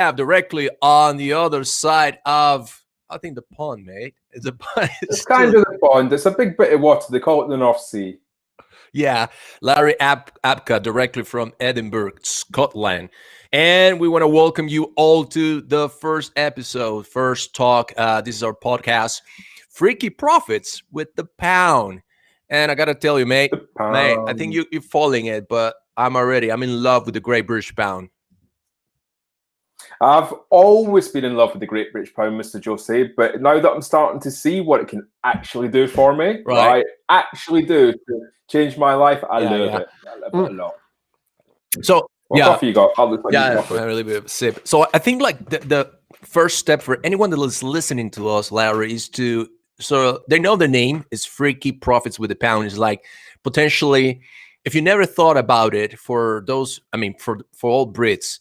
have directly on the other side of, I think, the pond, mate. It's a pond. It's kind of the pond. It's a big bit of water. They call it the North Sea. Yeah, Larry Apka, directly from Edinburgh, Scotland. And we want to welcome you all to the first episode, first talk. This is our podcast, Freaky Profits with the Pound. And I got to tell you, mate, I think you're following it, but I'm in love with the Great British Pound. I've always been in love with the Great British Pound, Mr. Jose, but now that I'm starting to see what it can actually do for me, right? Actually do to change my life, I love it. I love it a lot. So, what coffee you got? A really bit of a sip. So I think like the first step for anyone that is listening to us, Larry, is so they know the name is Freaky Profits with the Pound. Is like potentially, if you never thought about it, for those, for all Brits,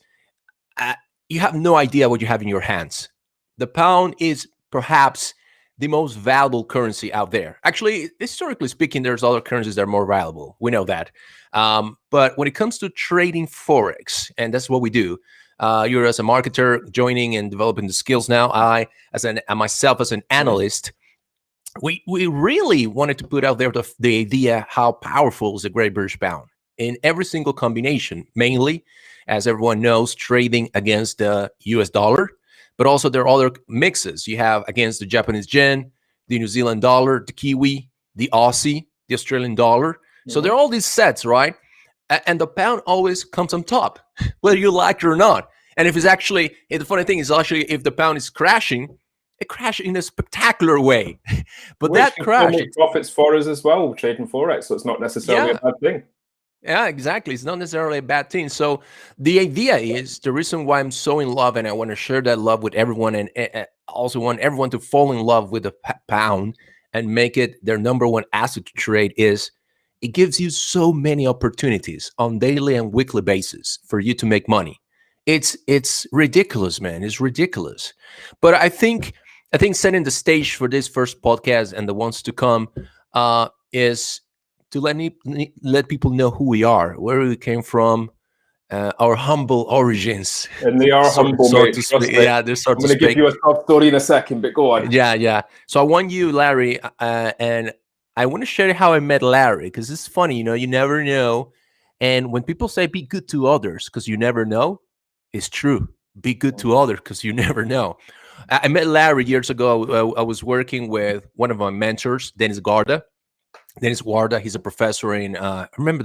you have no idea what you have in your hands. The pound is perhaps the most valuable currency out there. Actually, historically speaking, there's other currencies that are more valuable. We know that. But when it comes to trading Forex, and that's what we do, you're as a marketer joining and developing the skills now. Myself as an analyst, we really wanted to put out there the idea how powerful is the Great British Pound in every single combination, mainly, as everyone knows, trading against the US dollar, but also there are other mixes. You have against the Japanese yen, the New Zealand dollar, the Kiwi, the Aussie, the Australian dollar. Mm-hmm. So there are all these sets, right? And the pound always comes on top, whether you like it or not. And if it's actually, the funny thing is actually, if the pound is crashing, it crashes in a spectacular way. But that crash profits for us as well, trading Forex, so it's not necessarily a bad thing. Yeah, exactly. It's not necessarily a bad thing. So the idea is, the reason why I'm so in love, and I want to share that love with everyone, and also want everyone to fall in love with the pound and make it their number one asset to trade, is it gives you so many opportunities on daily and weekly basis for you to make money. It's ridiculous, man. It's ridiculous. But I think setting the stage for this first podcast and the ones to come is to let people know who we are, where we came from, our humble origins. And they are humble, mate. Yeah, they're I'm going to give you a tough story in a second, but go on. Yeah. So I want you, Larry, and I want to share how I met Larry, because it's funny, you never know. And when people say be good to others because you never know, it's true. Be good to others because you never know. I met Larry years ago. I was working with one of my mentors, Dennis Warda. He's a professor in can't remember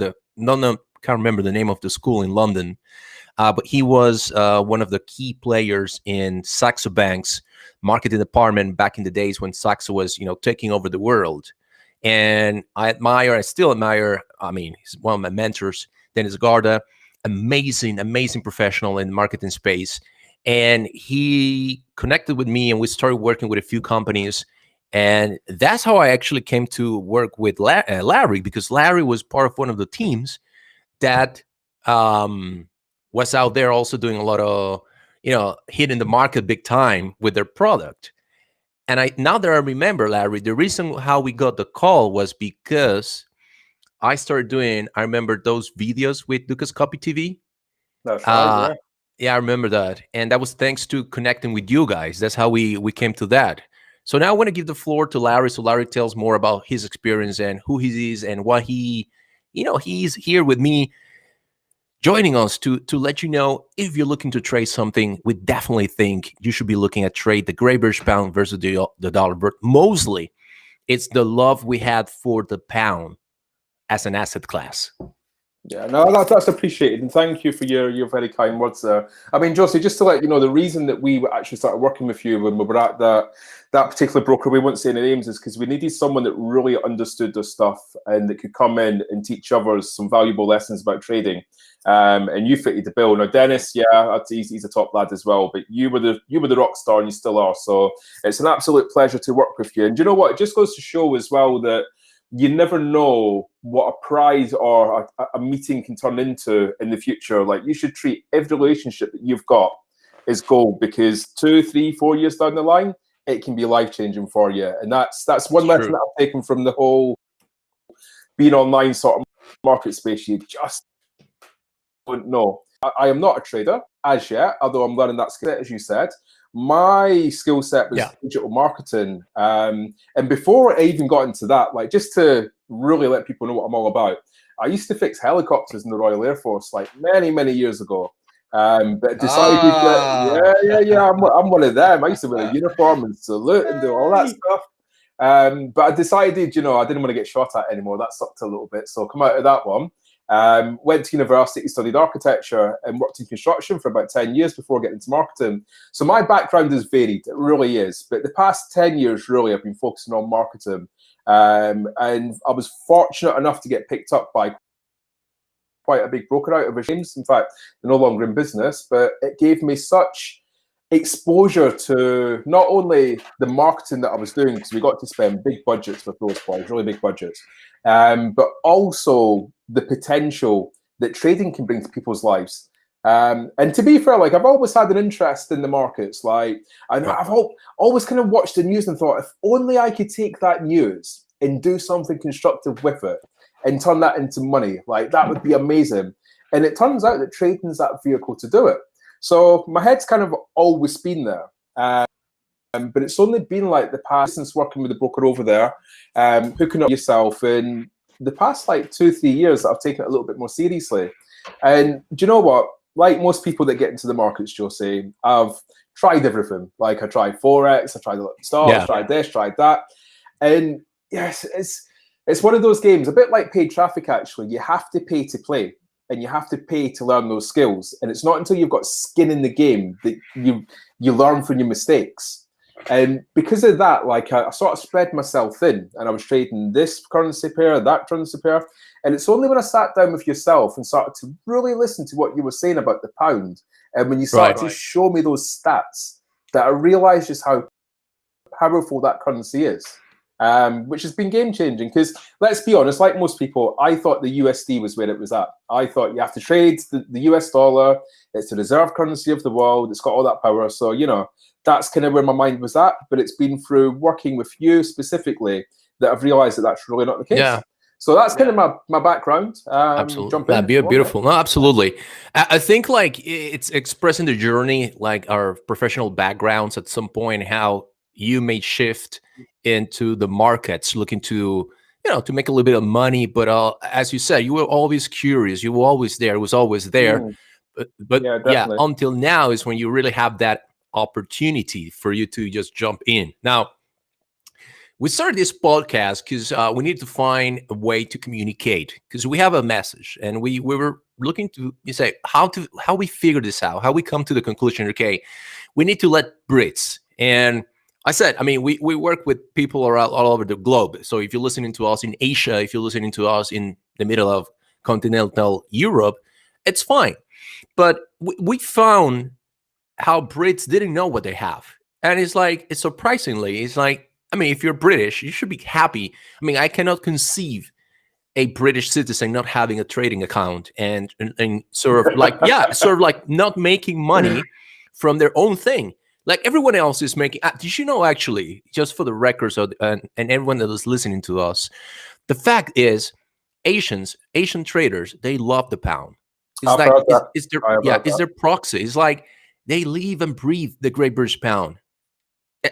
the name of the school in London, but he was one of the key players in Saxo Bank's marketing department back in the days when Saxo was taking over the world. And I still admire, he's one of my mentors, Dennis Warda, amazing professional in the marketing space. And he connected with me and we started working with a few companies. And that's how I actually came to work with Larry, because Larry was part of one of the teams that was out there also doing a lot of, hitting the market big time with their product. And now that I remember, Larry, the reason how we got the call was because I started doing, I remember those videos with Lucas Copy TV. That's right, yeah, I remember that. And that was thanks to connecting with you guys. That's how we came to that. So now I want to give the floor to Larry, so Larry tells more about his experience and who he is and what he's here with me, joining us to let you know, if you're looking to trade something, we definitely think you should be looking at trade the Great British Pound versus the dollar. But mostly, it's the love we had for the pound as an asset class. Yeah, no, that's appreciated, and thank you for your very kind words there. Josie, just to let you know, the reason that we actually started working with you when we were at that particular broker, we won't say any names, is because we needed someone that really understood the stuff and that could come in and teach others some valuable lessons about trading. And you fitted the bill. Now, Dennis, he's a top lad as well, but you were the rock star, and you still are. So it's an absolute pleasure to work with you. And you know what? It just goes to show as well that you never know what a prize or a meeting can turn into in the future. Like, you should treat every relationship that you've got as gold, because 2, 3, 4 years down the line, it can be life-changing for you. And that's one lesson that I've taken from the whole being online sort of market space. You just don't know. I am not a trader as yet, although I'm learning that skill set, as you said. My skill set was digital marketing. And before I even got into that, like just to really let people know what I'm all about, I used to fix helicopters in the Royal Air Force like many, many years ago. But decided that, I'm one of them. I used to wear a uniform and salute and do all that stuff. But I decided, I didn't want to get shot at anymore. That sucked a little bit. So come out of that one. Went to university, studied architecture, and worked in construction for about 10 years before getting into marketing. So my background is varied, it really is. But the past 10 years, really, I've been focusing on marketing. And I was fortunate enough to get picked up by quite a big broker out of James. In fact, they're no longer in business, but it gave me such exposure to not only the marketing that I was doing, because we got to spend big budgets with those boys, really big budgets, but also the potential that trading can bring to people's lives. And to be fair, like I've always had an interest in the markets. Like I've always kind of watched the news and thought, if only I could take that news and do something constructive with it and turn that into money, like that would be amazing. And it turns out that trading is that vehicle to do it. So my head's kind of always been there. But it's only been like the past, since working with the broker over there, hooking up yourself in the past like 2-3 years that I've taken it a little bit more seriously. And do you know what? Like most people that get into the markets, Josie, I've tried everything. Like I tried Forex, I tried the stocks, tried this, tried that. And yes, it's one of those games, a bit like paid traffic actually. You have to pay to play. And you have to pay to learn those skills. And it's not until you've got skin in the game that you learn from your mistakes. And because of that, like I sort of spread myself thin, and I was trading this currency pair, that currency pair. And it's only when I sat down with yourself and started to really listen to what you were saying about the pound, and when you started to show me those stats, that I realized just how powerful that currency is. Which has been game-changing, because let's be honest, like most people, I thought the USD was where it was at. I thought you have to trade the US dollar, it's the reserve currency of the world, it's got all that power. So, that's kind of where my mind was at. But it's been through working with you specifically that I've realized that that's really not the case. Yeah. So that's kind of my background. Absolutely. Jump in. Beautiful. No, absolutely. I think like it's expressing the journey, like our professional backgrounds at some point, how you may shift into the markets, looking to, to make a little bit of money. But as you said, you were always curious. You were always there. It was always there. But until now is when you really have that opportunity for you to just jump in. Now, we started this podcast because we need to find a way to communicate, because we have a message, and we were looking to say how we figure this out, how we come to the conclusion, okay, we need to let Brits. And I said, I mean, we work with people all over the globe. So if you're listening to us in Asia, if you're listening to us in the middle of continental Europe, it's fine. But we found how Brits didn't know what they have. And it's like, it's like, I mean, if you're British, you should be happy. I mean, I cannot conceive a British citizen not having a trading account and sort of like, sort of like not making money from their own thing. Like everyone else is making. Did you know, actually, just for the records and everyone that is listening to us, the fact is, Asian traders, they love the pound. It's their proxy. It's like they live and breathe the Great British Pound.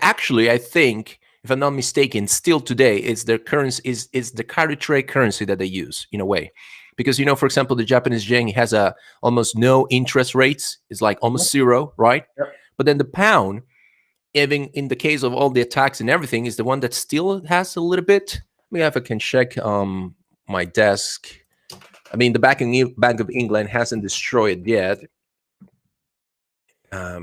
Actually, I think, if I'm not mistaken, still today, it's their currency is the carry trade currency that they use in a way, because for example, the Japanese yen has almost no interest rates. It's like almost zero, right? Yep. But then the pound, even in the case of all the attacks and everything, is the one that still has a little bit. Let me have a can check my desk. I mean, the Bank of England hasn't destroyed yet. Yeah.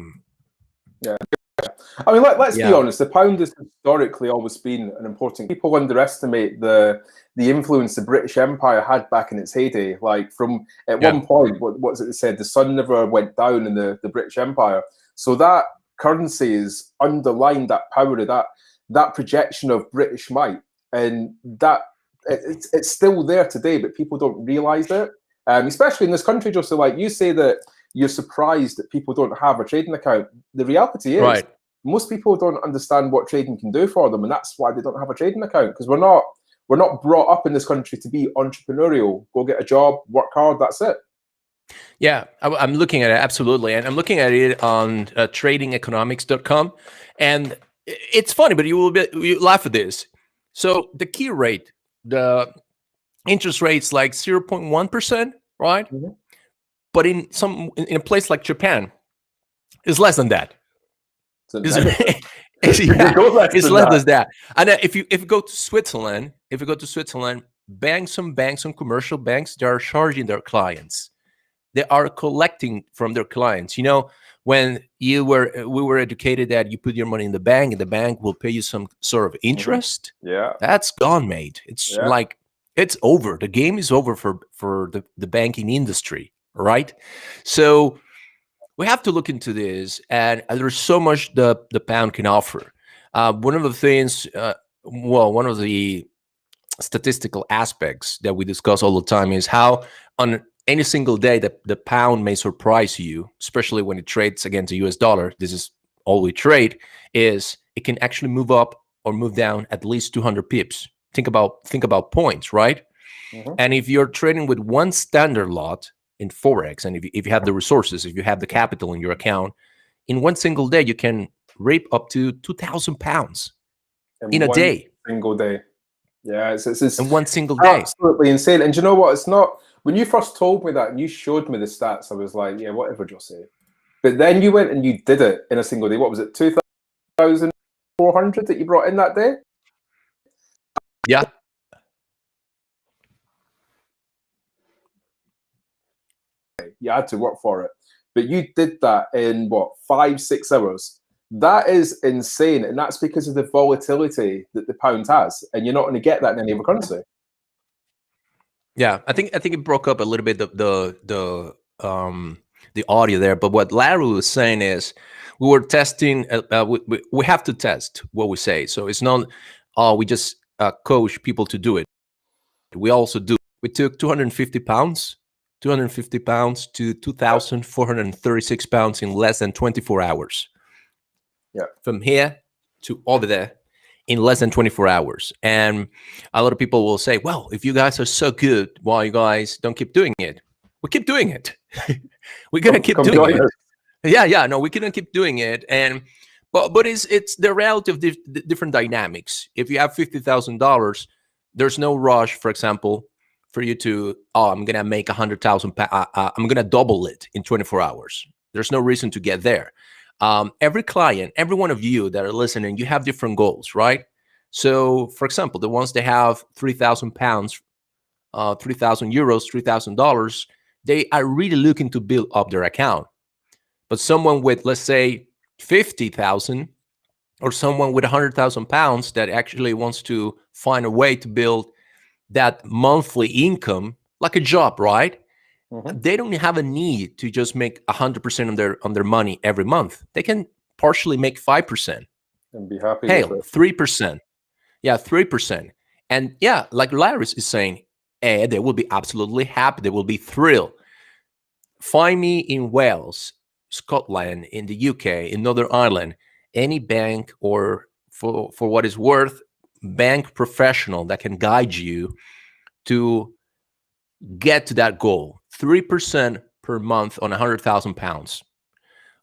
I mean, let's be honest. The pound has historically always been an important. People underestimate the influence the British Empire had back in its heyday. Like from at one point, what's it said? The sun never went down in the British Empire. So that currency is underlined that power of that projection of British might, and that it's still there today, but people don't realize it. Especially in this country, just so like you say that you're surprised that people don't have a trading account. The reality is, most people don't understand what trading can do for them, and that's why they don't have a trading account, because we're not brought up in this country to be entrepreneurial. Go get a job, work hard, that's it. Yeah, I'm looking at it absolutely, and I'm looking at it on tradingeconomics.com, and it's funny, but you laugh at this. So the key rate, the interest rate's like 0.1%, right? Mhm. But in a place like Japan, it's less than that. So Is negative. You yeah, go less it's than less that. than that. And if you go to Switzerland, some commercial banks, they are charging their clients. They are collecting from their clients. When we were educated that you put your money in the bank, and the bank will pay you some sort of Hmm. interest. Yeah, That's gone, mate. It's yeah. like it's over. The game is over for the banking industry, right? So we have to look into this, and there's so much the pound can offer. One of the things, one of the statistical aspects that we discuss all the time is how on any single day that the pound may surprise you, especially when it trades against the US dollar. This is all we trade. Is it can actually move up or move down at least 200 pips. Think about points, right? Hmm. And if you're trading with one standard lot in forex, and if you have the resources, if you have the capital in your account, in one single day you can reap up to 2,000 pounds in In a one day. single day. Yeah, it's In one single day. absolutely insane. And do you know what? It's not when you first told me that and you showed me the stats, I was like, yeah, whatever, Jose. But then you went and you did it in a single day. What was it, 2,400 that you brought in that day? Yeah. You had to work for it. But you did that in what, 5, 6 hours? That is insane. And that's because of the volatility that the pound has. And you're not going to get that in any other currency. Yeah, I think it broke up a little bit the audio there. But what Larry was saying is we were testing. We have to test what we say. So it's not we just coach people to do it. We also do. We took 250 pounds to Yep. 2,436 pounds in less than 24 hours. Yeah. From here to over there in less than 24 hours. And a lot of people will say, well, if you guys are so good, why you guys don't keep doing it? We keep doing it. We're going to keep Come doing join it. us. Yeah, no, we couldn't keep doing it. But it's the reality of different dynamics. If you have $50,000, there's no rush, for example, for you to, I'm going to make 100,000, I'm going to double it in 24 hours. There's no reason to get there. Every client, every one of you that are listening, you have different goals, right? So, for example, the ones that have 3,000 pounds, 3,000 euros, $3,000, they are really looking to build up their account. But someone with, let's say, 50,000 or someone with 100,000 pounds that actually wants to find a way to build that monthly income, like a job, right? Mm-hmm. They don't have a need to just make 100% on their money every month. They can partially make 5%. And be happy with Hell, it. 3%. Yeah, 3%. And yeah, like Larry is saying, they will be absolutely happy. They will be thrilled. Find me in Wales, Scotland, in the UK, in Northern Ireland, any bank or for what it's worth, bank professional that can guide you to get to that goal. 3% per month on 100,000 pounds.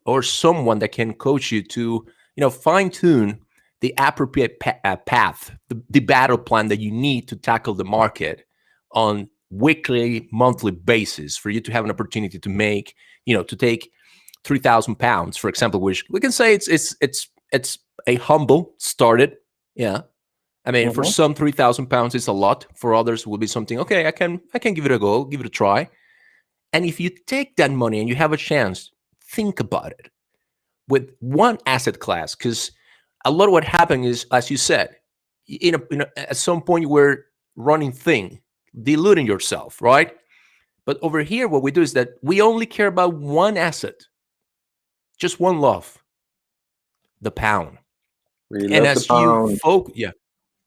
Or someone that can coach you to, fine tune the appropriate path, the battle plan that you need to tackle the market on weekly, monthly basis for you to have an opportunity to make, to take 3,000 pounds, for example, which we can say it's a humble started. Yeah. I mean, for Mm-hmm. some, 3,000 pounds is a lot. For others, will be something. Okay, I can give it a go, give it a try. And if you take that money and you have a chance, think about it with one asset class, because a lot of what happened is, as you said, at some point you were running thin, diluting yourself, right? But over here, what we do is that we only care about one asset, just one love, the pound. We And love the as you pound. focus, yeah,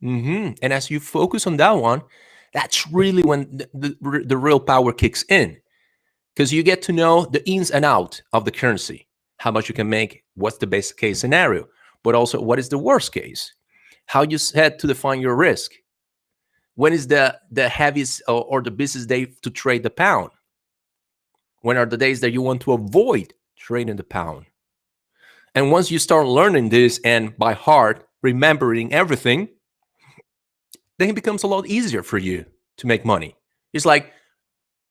and as you focus on that one, that's really when the real power kicks in, because you get to know the ins and out of the currency, how much you can make, what's the best case scenario, but also what is the worst case, how you had to define your risk, when is the heaviest or the busiest day to trade the pound, When are the days that you want to avoid trading the pound? And once you start learning this and by heart, remembering everything, then it becomes a lot easier for you to make money. It's like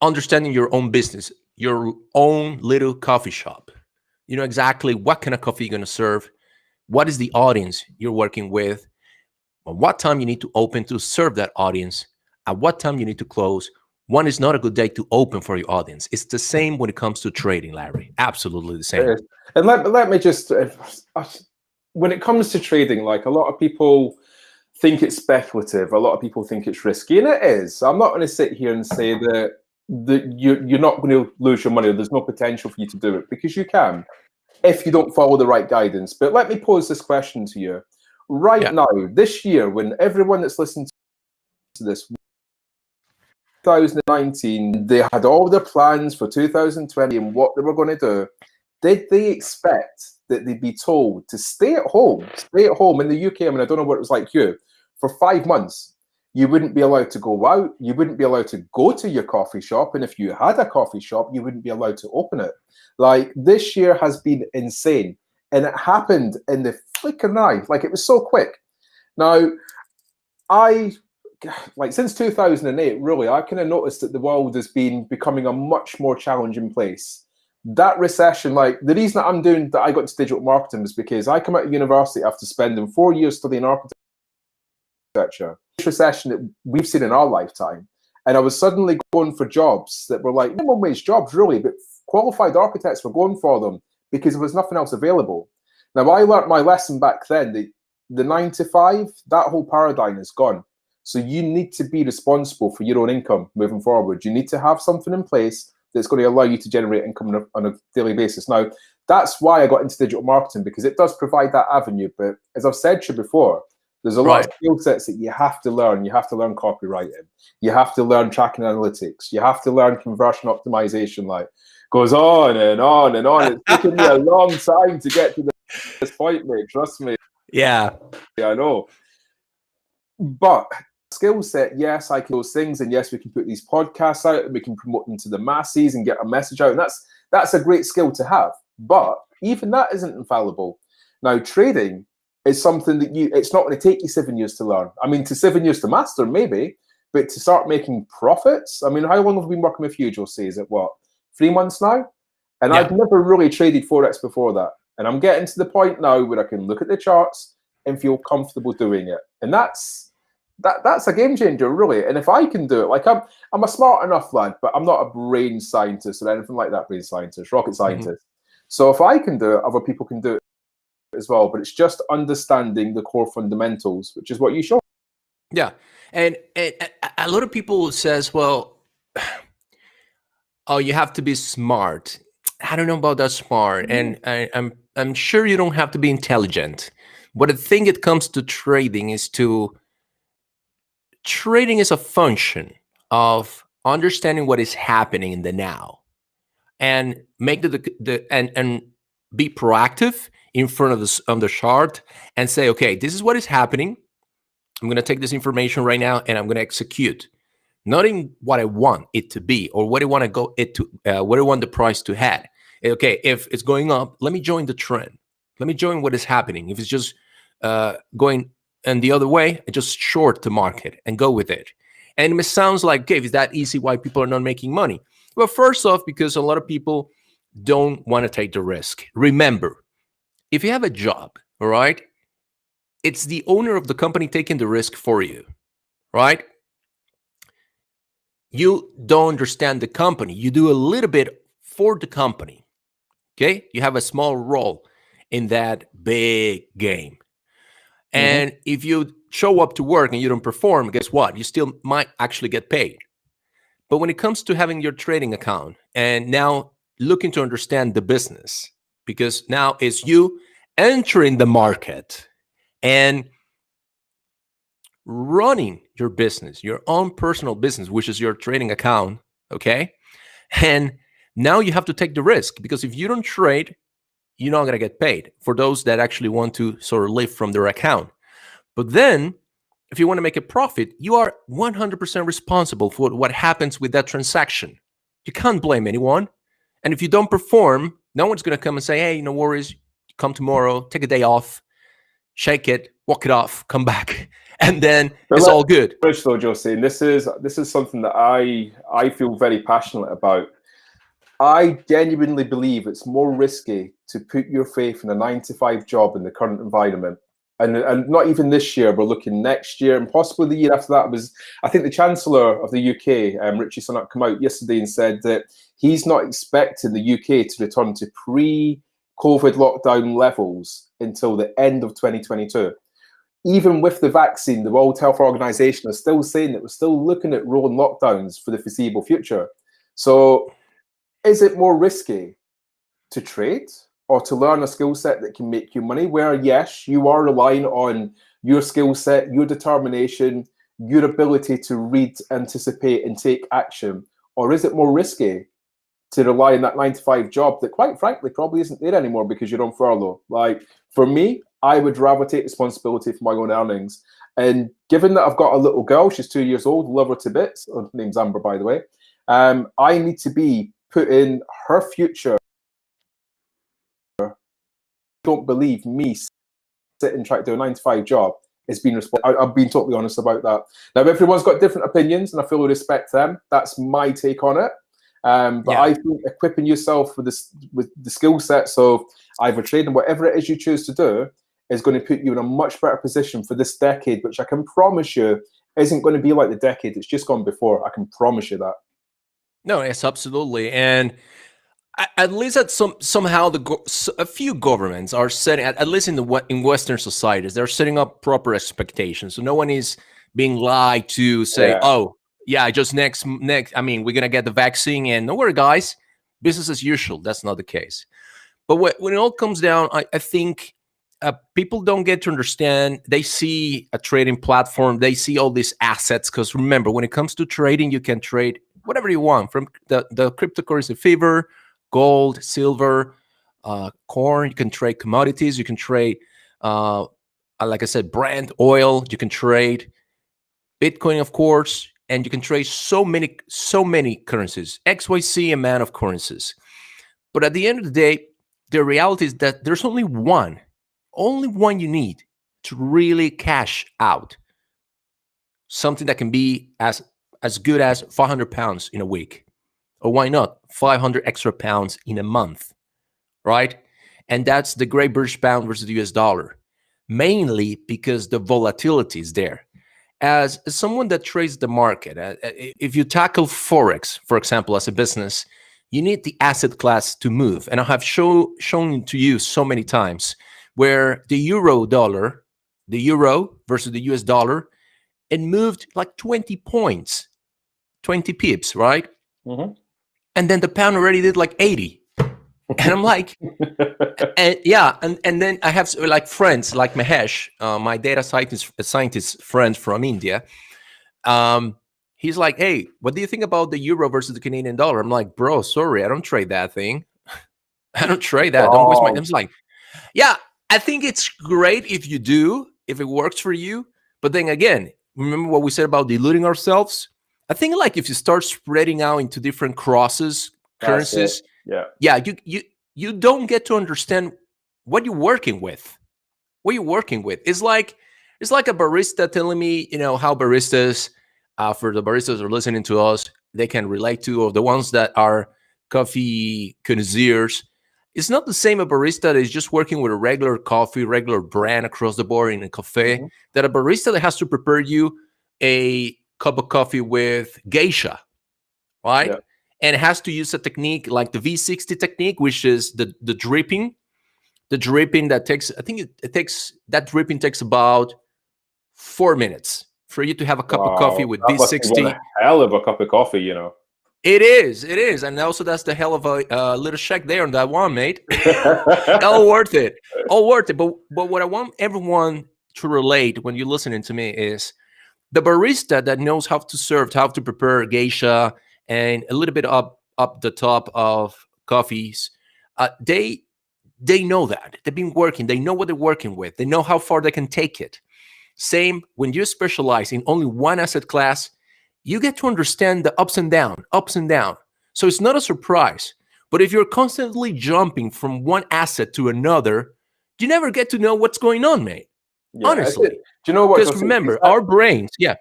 understanding your own business, your own little coffee shop. You know exactly what kind of coffee you're going to serve, what is the audience you're working with, at what time you need to open to serve that audience, at what time you need to close. One is not a good day to open for your audience. It's the same when it comes to trading, Larry. Absolutely the same. And let me just, when it comes to trading, like a lot of people think it's speculative, a lot of people think it's risky, and it is. I'm not going to sit here and say that you're not going to lose your money, or there's no potential for you to do it, because you can if you don't follow the right guidance. But let me pose this question to you. Right now, this year, when everyone that's listening to this, 2019, they had all their plans for 2020 and what they were going to do, did they expect that they'd be told to stay at home in the UK? I mean, I don't know what it was like here. For 5 months, you wouldn't be allowed to go out. You wouldn't be allowed to go to your coffee shop. And if you had a coffee shop, you wouldn't be allowed to open it. Like, this year has been insane. And it happened in the flick of an eye. Like, it was so quick. Now, since 2008, really, I kind of noticed that the world has been becoming a much more challenging place. That recession, like the reason that I got into digital marketing was because I come out of university after spending 4 years studying architecture. This recession that we've seen in our lifetime, and I was suddenly going for jobs that were like minimum wage jobs, really, but qualified architects were going for them because there was nothing else available. Now, I learned my lesson back then. The 9 to 5, that whole paradigm is gone. So you need to be responsible for your own income moving forward. You need to have something in place that's going to allow you to generate income on a daily basis. Now, that's why I got into digital marketing, because it does provide that avenue. But as I've said to you before, there's a lot of skill sets that you have to learn. You have to learn copywriting. You have to learn tracking analytics. You have to learn conversion optimization. Like, goes on and on and on. It's taken me a long time to get to this point, mate. Trust me. Yeah, I know. But skill set, yes, I can do those things, and yes, we can put these podcasts out and we can promote them to the masses and get a message out, and that's a great skill to have. But even that isn't infallible. Now, trading is something that it's not going to take you 7 years to learn. I mean, to 7 years to master, maybe, but to start making profits. I mean, how long have we been working with you, Jose? Is it what, 3 months now? And I've never really traded Forex before that. And I'm getting to the point now where I can look at the charts and feel comfortable doing it. And that's a game changer, really. And if I can do it, like I'm a smart enough lad, but I'm not a brain scientist or anything like that. Brain scientist, rocket scientist. Mm-hmm. So if I can do it, other people can do it as well. But it's just understanding the core fundamentals, which is what you show. Yeah, and a lot of people says, well, oh, you have to be smart. I don't know about that smart, and I'm sure you don't have to be intelligent. But the thing it comes to trading is trading is a function of understanding what is happening in the now, and make and be proactive in front of the chart and say, okay, this is what is happening. I'm going to take this information right now and I'm going to execute, not in what I want it to be or what I want to go it to, what I want the price to head. Okay, if it's going up, let me join the trend. Let me join what is happening. If it's just going and the other way, I just short the market and go with it. And it sounds like, okay, is that easy? Why people are not making money? Well, first off, because a lot of people don't want to take the risk. Remember, if you have a job, all right, it's the owner of the company taking the risk for you, right? You don't understand the company. You do a little bit for the company, okay? You have a small role in that big game. And if you show up to work and you don't perform, guess what? You still might actually get paid. But when it comes to having your trading account and now looking to understand the business, because now it's you entering the market and running your business, your own personal business, which is your trading account, okay? And now you have to take the risk, because if you don't trade, you're not going to get paid, for those that actually want to sort of live from their account. But then if you want to make a profit, you are 100% responsible for what happens with that transaction. You can't blame anyone. And if you don't perform, no one's going to come and say, hey, no worries, come tomorrow, take a day off, shake it, walk it off, come back, and then But it's all good. Rich, though, Josie, and this is something that I feel very passionate about. I genuinely believe it's more risky to put your faith in a 9 to 5 job in the current environment. And not even this year, we're looking next year and possibly the year after that. I think the Chancellor of the UK, Richie Sunak, come out yesterday and said that he's not expecting the UK to return to pre-COVID lockdown levels until the end of 2022. Even with the vaccine, the World Health Organization is still saying that we're still looking at rolling lockdowns for the foreseeable future. So is it more risky to trade or to learn a skill set that can make you money, where yes, you are relying on your skill set, your determination, your ability to read, anticipate, and take action? Or is it more risky to rely on that 9 to 5 job that, quite frankly, probably isn't there anymore because you're on furlough? Like, for me, I would rather take responsibility for my own earnings. And given that I've got a little girl, she's 2 years old, love her to bits. Her name's Amber, by the way. I need to be put in her future. Don't believe me sitting trying to do a 9 to 5 job is being responsible. I've been totally honest about that. Now, everyone's got different opinions, and I fully respect them. That's my take on it. But I think equipping yourself with the skill sets of either trading, whatever it is you choose to do, is going to put you in a much better position for this decade, which I can promise you isn't going to be like the decade that's just gone before. I can promise you that. No, yes, absolutely. And at least at somehow a few governments are setting, at least in Western societies, they're setting up proper expectations. So no one is being lied to say, oh, yeah, just next, I mean, we're going to get the vaccine and no worry, guys, business as usual. That's not the case. But when it all comes down, I think people don't get to understand. They see a trading platform. They see all these assets. Because remember, when it comes to trading, you can trade whatever you want, from the cryptocurrency fever, gold, silver, corn. You can trade commodities. You can trade, like I said, Brent, oil. You can trade Bitcoin, of course, and you can trade so many currencies, XYZ amount of currencies. But at the end of the day, the reality is that there's only one you need to really cash out. Something that can be as good as 500 pounds in a week. Or why not 500 extra pounds in a month, right? And that's the Great British Pound versus the US dollar, mainly because the volatility is there. As someone that trades the market, if you tackle Forex, for example, as a business, you need the asset class to move. And I have shown to you so many times where the euro versus the US dollar, it moved like 20 points, 20 pips, right? Mm-hmm. And then the pound already did like 80. And I'm like, and then I have like friends like Mahesh, my data scientist friend from India. He's like, hey, what do you think about the euro versus the Canadian dollar? I'm like, bro, sorry, I don't trade that thing. I don't trade that. Don't waste my time. I'm like, yeah, I think it's great if you do, if it works for you. But then again, remember what we said about diluting ourselves? I think like if you start spreading out into different currencies, you don't get to understand what you're working with. What you're working with. It's like a barista telling me, how baristas, for the baristas who are listening to us, they can relate to, or the ones that are coffee connoisseurs. It's not the same a barista that is just working with a regular coffee, regular brand across the board in a cafe, that a barista that has to prepare you a cup of coffee with geisha, right? Yeah. And it has to use a technique like the V60 technique, which is the dripping. The dripping that takes, I think that dripping takes about 4 minutes for you to have a cup of coffee with that V60. Must be one hell of a cup of coffee, It is, and also that's the hell of a little check there on that one, mate. all worth it. But what I want everyone to relate when you're listening to me is the barista that knows how to serve, how to prepare geisha, and a little bit up the top of coffees. They know that they've been working. They know what they're working with. They know how far they can take it. Same when you specialize in only one asset class. You get to understand the ups and down. So it's not a surprise But if you're constantly jumping from one asset to another, you never get to know what's going on, mate. Yeah, do Honestly. you know what, Because Joseph? remember, our brains, yeah,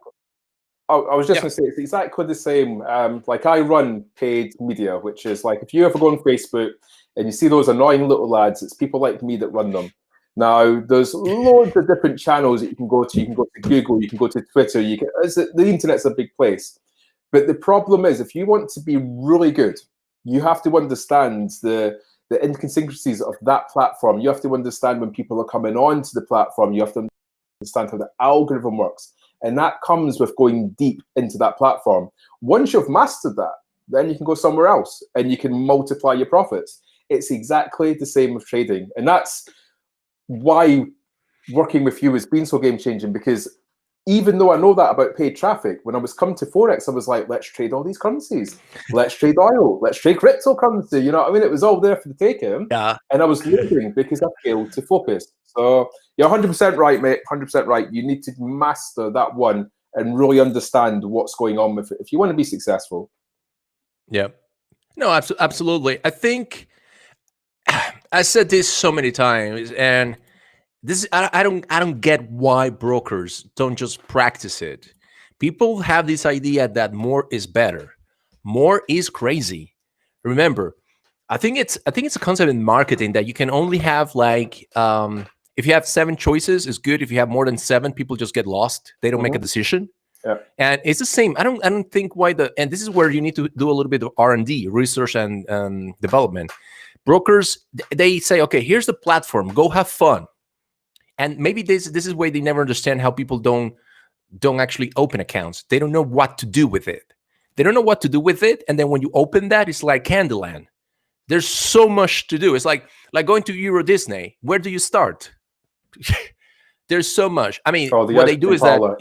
I was just yeah, going to say it's exactly the same. Like I run paid media, which is like if you ever go on Facebook and you see those annoying little lads, it's people like me that run them. Now, there's loads of different channels that you can go to. You can go to Google, you can go to Twitter. The internet's a big place. But the problem is, if you want to be really good, you have to understand the inconsistencies of that platform. You have to understand when people are coming onto the platform. You have to understand how the algorithm works. And that comes with going deep into that platform. Once you've mastered that, then you can go somewhere else and you can multiply your profits. It's exactly the same with trading. And that's why working with you has been so game changing, because even though I know that about paid traffic, when I was coming to Forex, I was like, let's trade all these currencies. Let's trade oil. Let's trade cryptocurrency. You know what I mean? It was all there for the taking. yeah. And I was losing because I failed to focus. So you're 100% right, mate. 100% right. You need to master that one and really understand what's going on with it if you want to be successful. Yeah. No, absolutely. I think I said this so many times, and I don't get why brokers don't just practice it. People have this idea that more is better. More is crazy. Remember, I think it's a concept in marketing that you can only have like if you have 7 choices is good. If you have more than 7, people just get lost. They don't make a decision. Yeah. And it's the same. I don't think why and this is where you need to do a little bit of R&D, research and development. Brokers, they say, okay, here's the platform, go have fun. And maybe this is why they never understand how people don't actually open accounts. They don't know what to do with it. They don't know what to do with it. And then when you open that, it's like Candyland. There's so much to do. It's like going to Euro Disney. Where do you start? There's so much. I mean, what they do is that,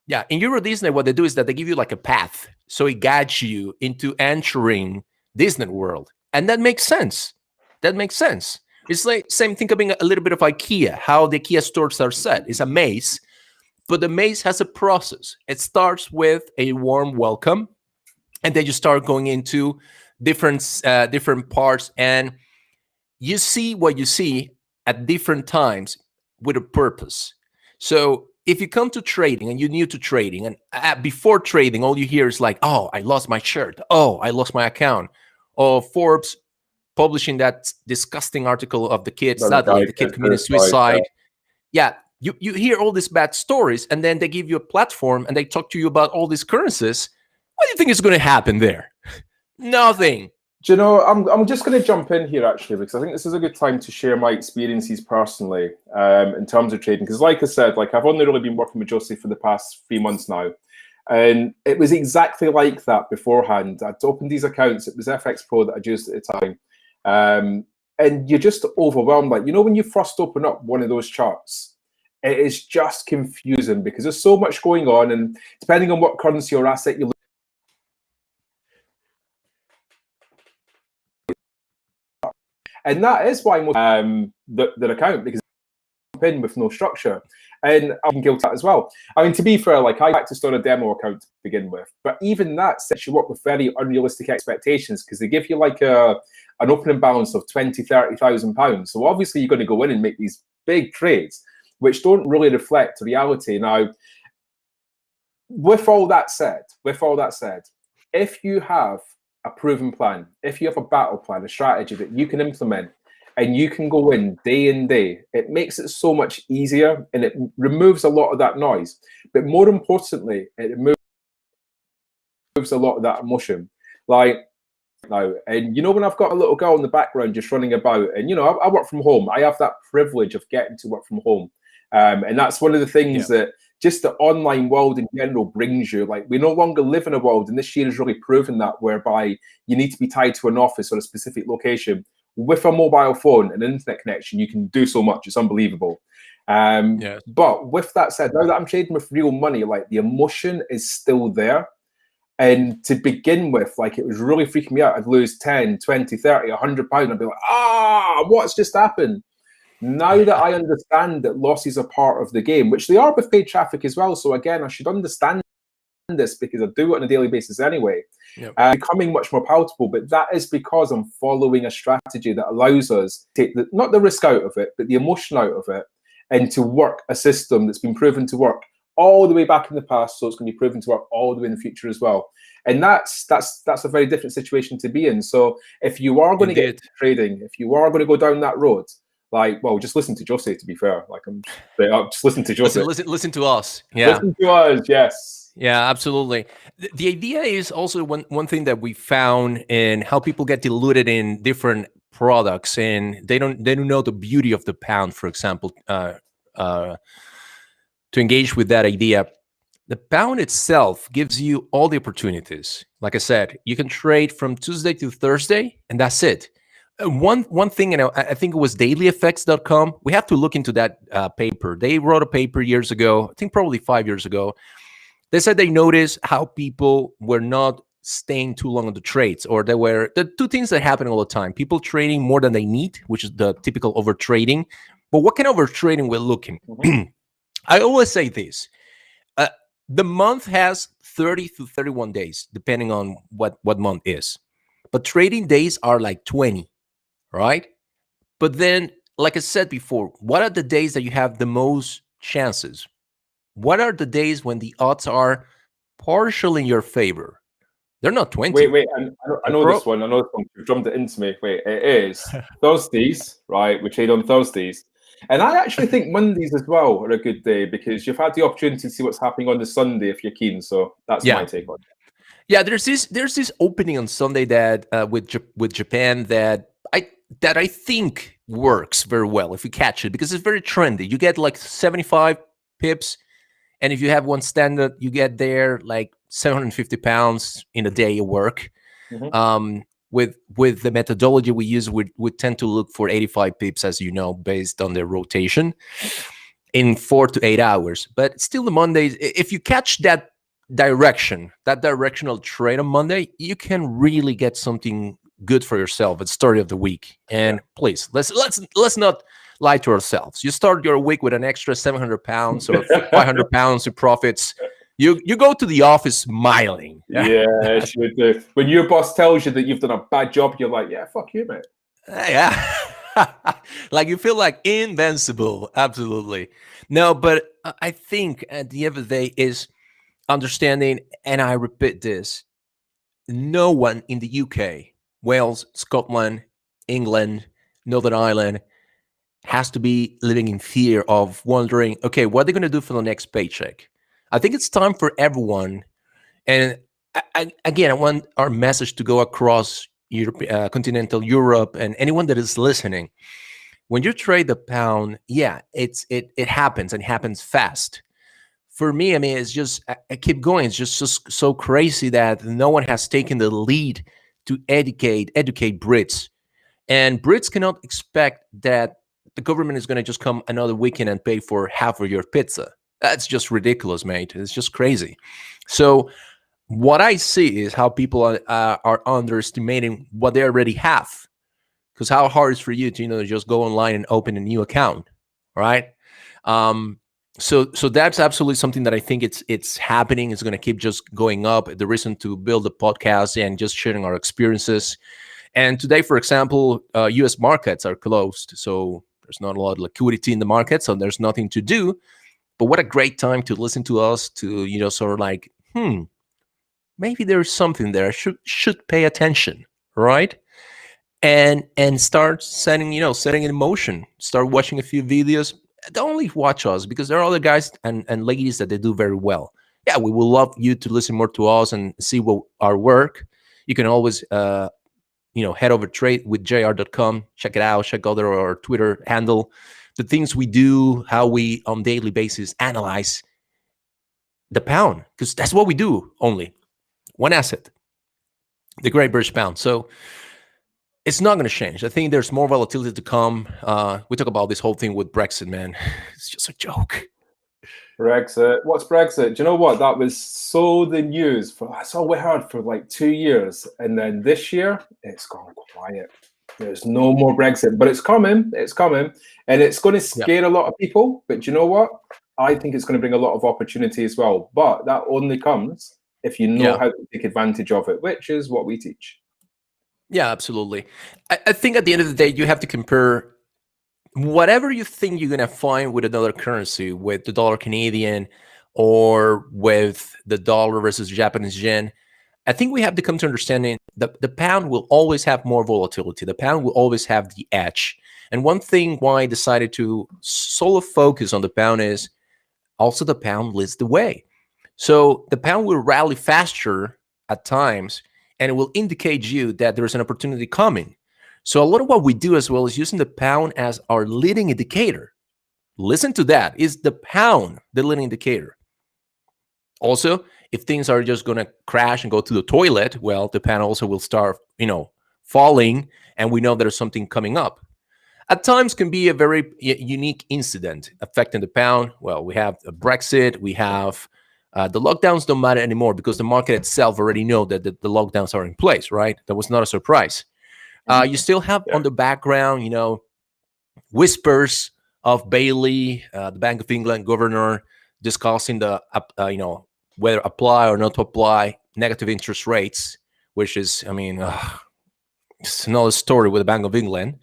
yeah. In Euro Disney, what they do is that they give you like a path, so it guides you into entering Disney World, and that makes sense. That makes sense. It's like same thing coming a little bit of IKEA. How the IKEA stores are set. It's a maze, but the maze has a process. It starts with a warm welcome, and then you start going into different parts, and you see what you see at different times with a purpose. So if you come to trading and you're new to trading, and before trading, all you hear is like, oh, I lost my shirt. Oh, I lost my account. Or Forbes publishing that disgusting article of the kid, sadly, the kid committed suicide. Yeah, you hear all these bad stories, and then they give you a platform and they talk to you about all these currencies. What do you think is going to happen there? Nothing. Do you know, I'm just going to jump in here actually, because I think this is a good time to share my experiences personally in terms of trading. Because like I said, like I've only really been working with Josie for the past 3 months now. And it was exactly like that beforehand. I'd opened these accounts. It was FX Pro that I used at the time. And you're just overwhelmed. Like, you know, when you first open up one of those charts, it is just confusing because there's so much going on. And depending on what currency or asset you look, and that is why most their account, because in with no structure. And I'm guilty of that as well. I mean, to be fair, like I practiced on a demo account to begin with, but even that sets you up with very unrealistic expectations because they give you like an opening balance of 20, 30,000 pounds. So obviously you're going to go in and make these big trades, which don't really reflect reality. Now, with all that said, if you have a proven plan, if you have a battle plan, a strategy that you can implement, and you can go in day, it makes it so much easier and it removes a lot of that noise. But more importantly, it removes a lot of that emotion. Like now, and you know, when I've got a little girl in the background just running about, and you know, I work from home. I have that privilege of getting to work from home. And that's one of the things that just the online world in general brings you. Like we no longer live in a world, and this year has really proven that, whereby you need to be tied to an office or a specific location. With a mobile phone and internet connection, you can do so much. It's unbelievable. But with that said, now that I'm trading with real money, like the emotion is still there. And to begin with, like it was really freaking me out. I'd lose 10, 20, 30, 100 pounds. I'd be like, what's just happened? Now that I understand that losses are part of the game, which they are with paid traffic as well. So again, I should understand this because I do it on a daily basis anyway. Yep. Becoming much more palatable, but that is because I'm following a strategy that allows us to take not the risk out of it, but the emotion out of it, and to work a system that's been proven to work all the way back in the past, so it's going to be proven to work all the way in the future as well. And that's a very different situation to be in. So if you are going to get into trading, if you are going to go down that road, like, well, just listen to Jose, to be fair. Like, I'm straight up, just listen to Jose. Listen to us. Yeah. Listen to us, yes. Yeah, absolutely. The idea is also one thing that we found in how people get diluted in different products, and they don't know the beauty of the pound, for example, to engage with that idea. The pound itself gives you all the opportunities. Like I said, you can trade from Tuesday to Thursday, and that's it. One thing, and I think it was dailyeffects.com. We have to look into that paper. They wrote a paper years ago, I think probably 5 years ago. They said they noticed how people were not staying too long on the trades, or there were the two things that happen all the time. People trading more than they need, which is the typical overtrading. But what kind of overtrading we're looking? I always say this. The month has 30 to 31 days, depending on what month is. But trading days are like 20, right? But then, like I said before, what are the days that you have the most chances? What are the days when the odds are partially in your favor? They're not 20. Wait, I know this one. I know this one. You've drummed it into me. Wait, it is Thursdays, right? We trade on Thursdays. And I actually think Mondays as well are a good day because you've had the opportunity to see what's happening on the Sunday if you're keen. So that's my take on it. Yeah, there's this opening on Sunday that with Japan that I think works very well if you catch it, because it's very trendy. You get like 75 pips, and if you have one standard, you get there like 750 pounds in a day of work. With the methodology we use, we tend to look for 85 pips, as you know, based on their rotation in 4 to 8 hours. But still, the Mondays, if you catch that directional trade on Monday, you can really get something good for yourself at the start of the week. And please, let's not lie to ourselves. You start your week with an extra 700 pounds or 500 pounds of profits. You go to the office smiling. Yeah, sure do. When your boss tells you that you've done a bad job, you're like, yeah, fuck you, mate. Yeah. Like you feel like invincible. Absolutely. No, but I think at the end of the day is understanding, and I repeat this, no one in the UK, Wales, Scotland, England, Northern Ireland has to be living in fear of wondering, okay, what are they going to do for the next paycheck? I think it's time for everyone. And again, I want our message to go across Europe, continental Europe, and anyone that is listening. When you trade the pound, yeah, it happens, and it happens fast. For me, I mean, it's just, I keep going. It's just so crazy that no one has taken the lead to educate Brits. And Brits cannot expect that the government is going to just come another weekend and pay for half of your pizza. That's just ridiculous, mate. It's just crazy. So what I see is how people are underestimating what they already have. Because how hard is for you to, just go online and open a new account, right? So that's absolutely something that I think it's happening. It's going to keep just going up. The reason to build a podcast and just sharing our experiences. And today, for example, U.S. markets are closed, so there's not a lot of liquidity in the market, so there's nothing to do. But what a great time to listen to us, to sort of like, maybe there's something there. I should pay attention, right? And start setting it in motion. Start watching a few videos. Don't only watch us, because there are other guys and ladies that they do very well. Yeah, we will love you to listen more to us and see what our work. You can always head over tradewithjr.com, check it out, check out our Twitter handle, the things we do, how we on daily basis analyze the pound, because that's what we do. Only one asset, the Great British Pound. So it's not going to change. I think there's more volatility to come. We talk about this whole thing with Brexit, man. It's just a joke. Brexit. What's Brexit? Do you know what? That was so the news. That's all we heard for like 2 years. And then this year, it's gone quiet. There's no more Brexit. But it's coming. It's coming. And it's going to scare a lot of people. But do you know what? I think it's going to bring a lot of opportunity as well. But that only comes if you know Yeah. how to take advantage of it, which is what we teach. Yeah, absolutely. I think at the end of the day, you have to compare whatever you think you're going to find with another currency, with the dollar Canadian or with the dollar versus Japanese yen. I think we have to come to understanding that the pound will always have more volatility. The pound will always have the edge. And one thing why I decided to solo focus on the pound is also the pound leads the way. So the pound will rally faster at times, and it will indicate you that there's an opportunity coming. So a lot of what we do as well is using the pound as our leading indicator. Listen to that. Is the pound the leading indicator? Also, if things are just going to crash and go to the toilet, well, the pound also will start, falling, and we know there's something coming up. At times can be a very unique incident affecting the pound. Well, we have Brexit, we have the lockdowns don't matter anymore because the market itself already know that the lockdowns are in place, right? That was not a surprise. You still have on the background, whispers of Bailey, the Bank of England governor, discussing whether apply or not to apply negative interest rates, which is, it's another story with the Bank of England.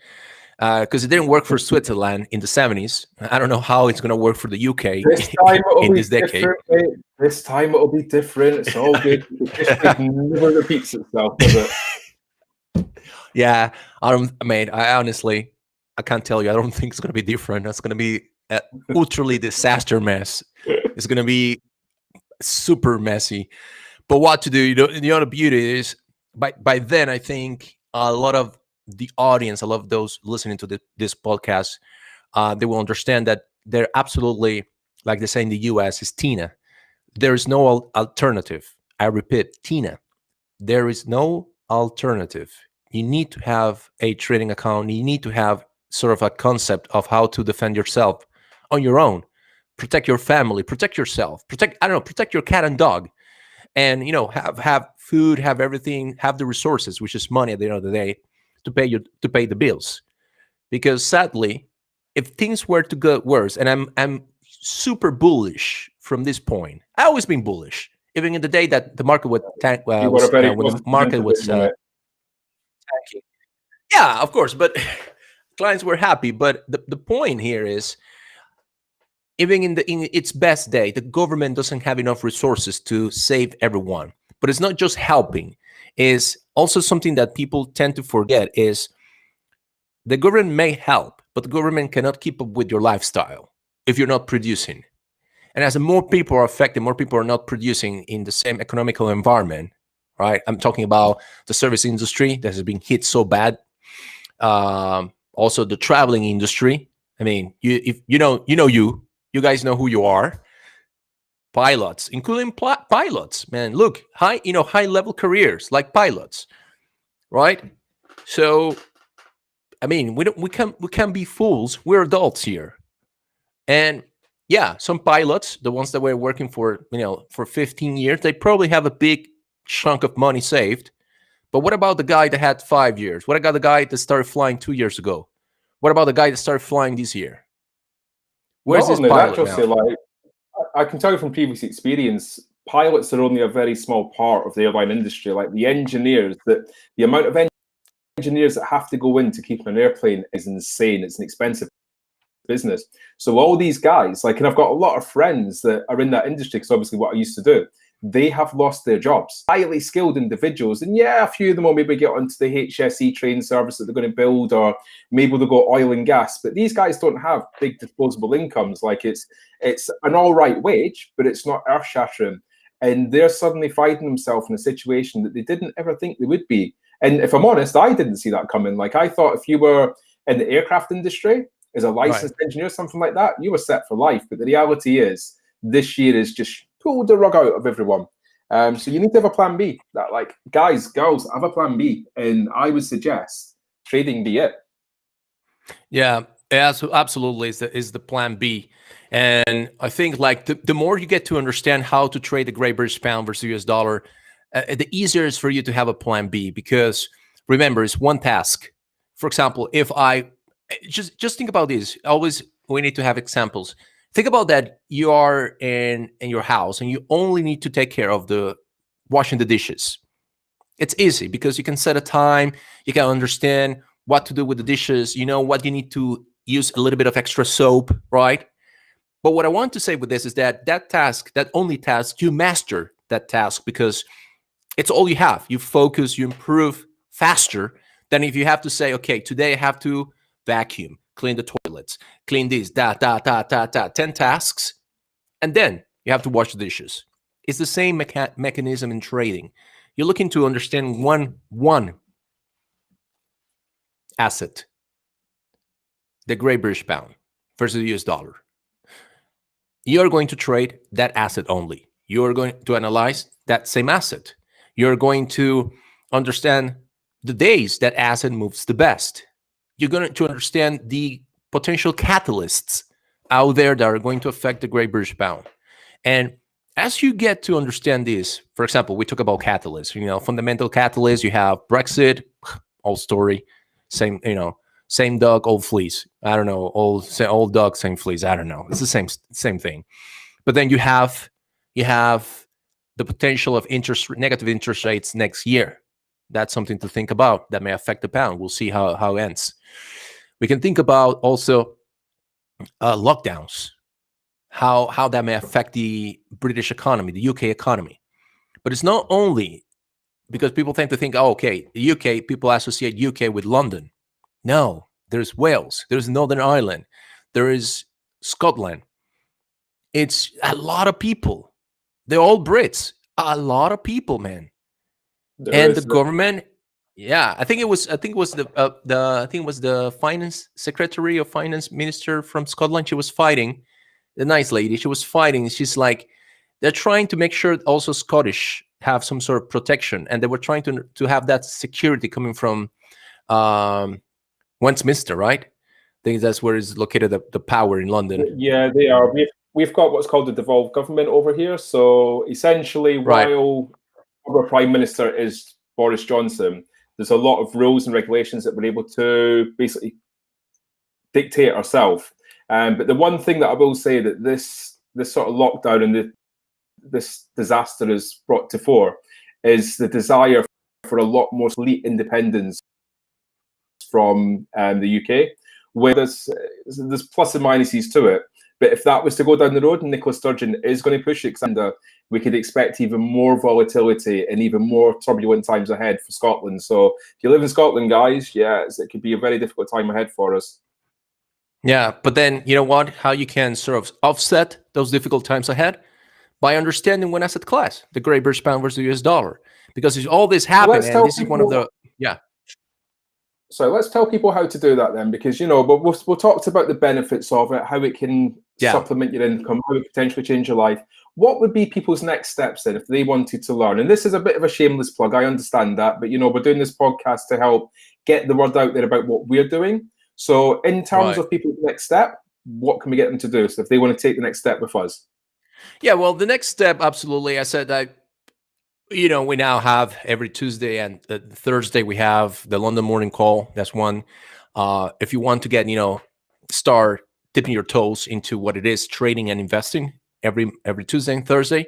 Because it didn't work for Switzerland in the 70s. I don't know how it's going to work for the UK This time it'll in be this decade. different, mate. This time it'll be different. It's all good. History never repeats itself, does it? Yeah, I honestly, I can't tell you. I don't think it's going to be different. It's going to be an utterly disaster mess. It's going to be super messy. But what to do? The beauty is, by then, I think a lot of the audience, a lot of those listening to this podcast, they will understand that they're absolutely, like they say in the US, is Tina. There is no alternative. I repeat, Tina, there is no alternative. You need to have a trading account. You need to have sort of a concept of how to defend yourself on your own, protect your family, protect yourself, protect your cat and dog, and have food, have everything, have the resources, which is money at the end of the day, to pay the bills. Because sadly, if things were to go worse, and I'm super bullish from this point. I always been bullish, even in the day that the market would tank. You were a very When the market was tanking. Yeah, of course, but clients were happy. But the point here is, even in its best day, the government doesn't have enough resources to save everyone. But it's not just helping. Is also something that people tend to forget is the government may help, but the government cannot keep up with your lifestyle if you're not producing. And as more people are affected, more people are not producing in the same economical environment, right? I'm talking about the service industry that has been hit so bad. Also the traveling industry. I mean, you guys know who you are. Pilots, including pilots, man. Look, high level careers like pilots, right? So, I mean, we can't be fools. We're adults here, and yeah, some pilots, the ones that were working for 15 years, they probably have a big chunk of money saved. But what about the guy that had 5 years? What about the guy that started flying 2 years ago? What about the guy that started flying this year? Where's this pilot now? Like, I can tell you from previous experience, pilots are only a very small part of the airline industry. Like the engineers, the amount of engineers that have to go in to keep an airplane is insane. It's an expensive business. So all these guys, like, and I've got a lot of friends that are in that industry because obviously what I used to do, they have lost their jobs. Highly skilled individuals, and yeah, a few of them will maybe get onto the HSE train service that they're going to build, or maybe they'll go oil and gas. But these guys don't have big disposable incomes. Like it's an all right wage, but it's not earth shattering. And they're suddenly finding themselves in a situation that they didn't ever think they would be. And if I'm honest, I didn't see that coming. Like I thought if you were in the aircraft industry as a licensed engineer, something like that, you were set for life. But the reality is this year is just pulled the rug out of everyone. So you need to have a plan B. That, like, guys, girls, have a plan B. And I would suggest trading be it. Yeah, so absolutely is the plan B. And I think like the more you get to understand how to trade the Great British Pound versus US dollar, the easier it is for you to have a plan B, because remember, it's one task. For example, if I just think about this, always we need to have examples. Think about that you are in your house and you only need to take care of the washing the dishes. It's easy because you can set a time, you can understand what to do with the dishes, you know what you need to use a little bit of extra soap, right? But what I want to say with this is that that task, that only task, you master that task because it's all you have. You focus, you improve faster than if you have to say, okay, today I have to vacuum, clean the toilets, clean this, that, 10 tasks, and then you have to wash the dishes. It's the same mechanism in trading. You're looking to understand one asset, the Great British Pound versus the US dollar. You're going to trade that asset only. You're going to analyze that same asset. You're going to understand the days that asset moves the best. You're going to understand the potential catalysts out there that are going to affect the Great British Pound. And as you get to understand this, for example, we talk about catalysts, fundamental catalysts, you have Brexit, old story, same, same dog, old fleas. I don't know, old dog, same fleas. I don't know. It's the same thing. But then you have the potential of negative interest rates next year. That's something to think about. That may affect the pound. We'll see how it ends. We can think about also lockdowns, how that may affect the British economy, the UK economy. But it's not only because people tend to think, oh, okay, the UK, people associate UK with London. No, there's Wales, there's Northern Ireland, there is Scotland. It's a lot of people. They're all Brits. A lot of people, man. And the government, yeah, I think it was the finance secretary or finance minister from Scotland. She was fighting, the nice lady. She was fighting. She's like, they're trying to make sure also Scottish have some sort of protection, and they were trying to have that security coming from Westminster, right? I think that's where is located the power in London. Yeah, they are. We've got what's called the devolved government over here. So essentially, right. while our Prime Minister is Boris Johnson, there's a lot of rules and regulations that we're able to basically dictate ourselves. But the one thing that I will say that this sort of lockdown and this disaster has brought to fore is the desire for a lot more complete independence from the UK, where there's plus and minuses to it. But if that was to go down the road and Nicola Sturgeon is going to push it, we could expect even more volatility and even more turbulent times ahead for Scotland. So if you live in Scotland, guys, it could be a very difficult time ahead for us. Yeah, but then you know what? How you can sort of offset those difficult times ahead? By understanding one asset class, the Great British Pound versus the US dollar. Because all this happened, and this is one of the, yeah. So let's tell people how to do that then, because, but we'll talk about the benefits of it, how it can supplement your income, how it can potentially change your life. What would be people's next steps then if they wanted to learn? And this is a bit of a shameless plug, I understand that, but, we're doing this podcast to help get the word out there about what we're doing. So in terms of people's next step, what can we get them to do? So if they want to take the next step with us. Yeah, well, the next step, absolutely. I said that, we now have every Tuesday and Thursday, we have the London Morning Call. That's one. If you want to get, start dipping your toes into what it is, trading and investing every Tuesday and Thursday,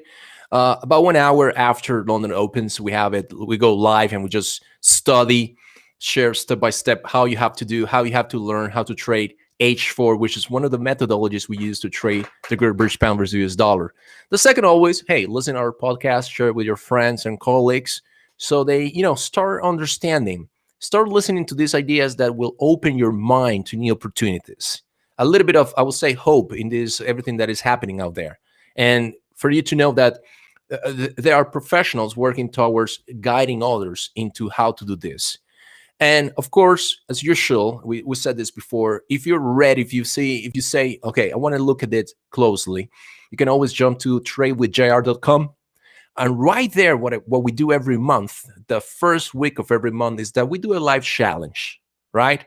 about 1 hour after London opens, we have it. We go live and we just study, share step by step how you have to learn how to trade H4, which is one of the methodologies we use to trade the Great British Pound versus US dollar. The second, always, hey, listen to our podcast, share it with your friends and colleagues so they, start understanding, start listening to these ideas that will open your mind to new opportunities. A little bit of, I would say, hope in this, everything that is happening out there. And for you to know that there are professionals working towards guiding others into how to do this. And of course, as usual, we said this before, if you're ready, if you say, okay, I want to look at it closely, you can always jump to tradewithjr.com. And right there, what we do every month, the first week of every month, is that we do a live challenge, right?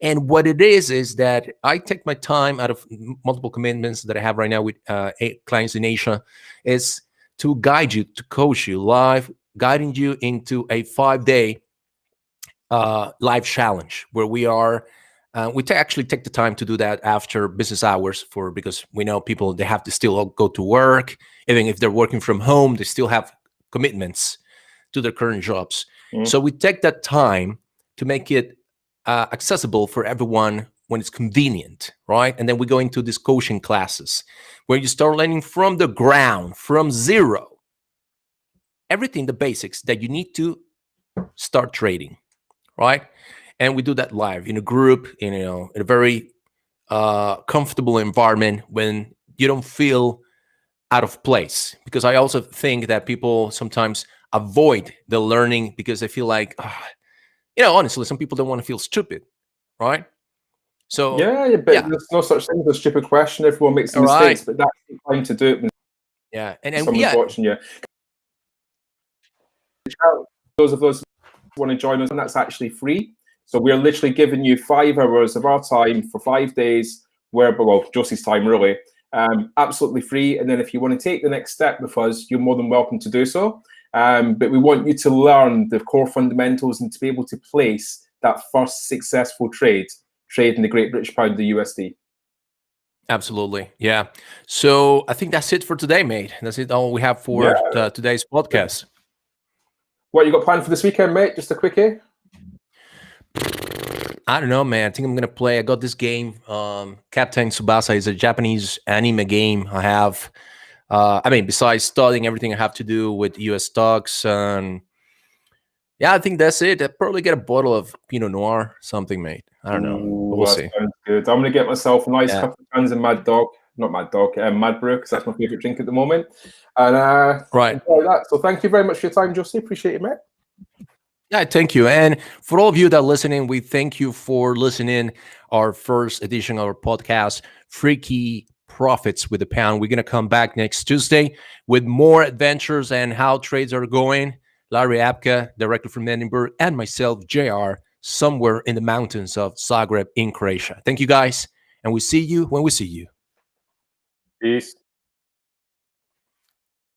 And what it is that I take my time out of multiple commitments that I have right now with 8 clients in Asia, is to guide you, to coach you live, guiding you into a 5-day live challenge where we are actually take the time to do that after business hours because we know people, they have to still go to work. Even if they're working from home, they still have commitments to their current jobs. Mm. So we take that time to make it accessible for everyone when it's convenient, right? And then we go into these coaching classes where you start learning from the ground, from zero, everything, the basics that you need to start trading, right? And we do that live in a group, in a very comfortable environment when you don't feel out of place. Because I also think that people sometimes avoid the learning because they feel like, honestly, some people don't want to feel stupid, right? So Yeah, but yeah, there's no such thing as a stupid question. Everyone makes all right, mistakes, but that's the time to do it when yeah, and someone's yeah, watching you. Those of those who want to join us, and that's actually free. So we're literally giving you 5 hours of our time for 5 days, well, Josie's time really, absolutely free. And then if you want to take the next step with us, you're more than welcome to do so. But we want you to learn the core fundamentals and to be able to place that first successful trade in the Great British Pound, the USD. absolutely, yeah. So I think that's it for today, mate. That's it. All we have for today's podcast. What you got planned for this weekend, mate? Just a quickie. I don't know, man. I think I'm gonna play. I got this game. Captain Tsubasa is a Japanese anime game. I have. Besides studying everything I have to do with U.S. stocks, and yeah, I think that's it. I'll probably get a bottle of Pinot Noir, something, mate. I don't know. But Ooh, we'll that see. sounds good. I'm going to get myself a nice Yeah. couple of cans of Mad Dog. Not Mad Dog, Mad Brew, because that's my favourite drink at the moment. And Right. enjoy that. So thank you very much for your time, Josie. Appreciate it, mate. Yeah, thank you. And for all of you that are listening, we thank you for listening our first edition of our podcast, Freaky Profits with the Pound. We're going to come back next Tuesday with more adventures and how trades are going. Larry Apka, directly from Edinburgh, and myself, JR, somewhere in the mountains of Zagreb in Croatia. Thank you, guys. And we see you when we see you. Peace.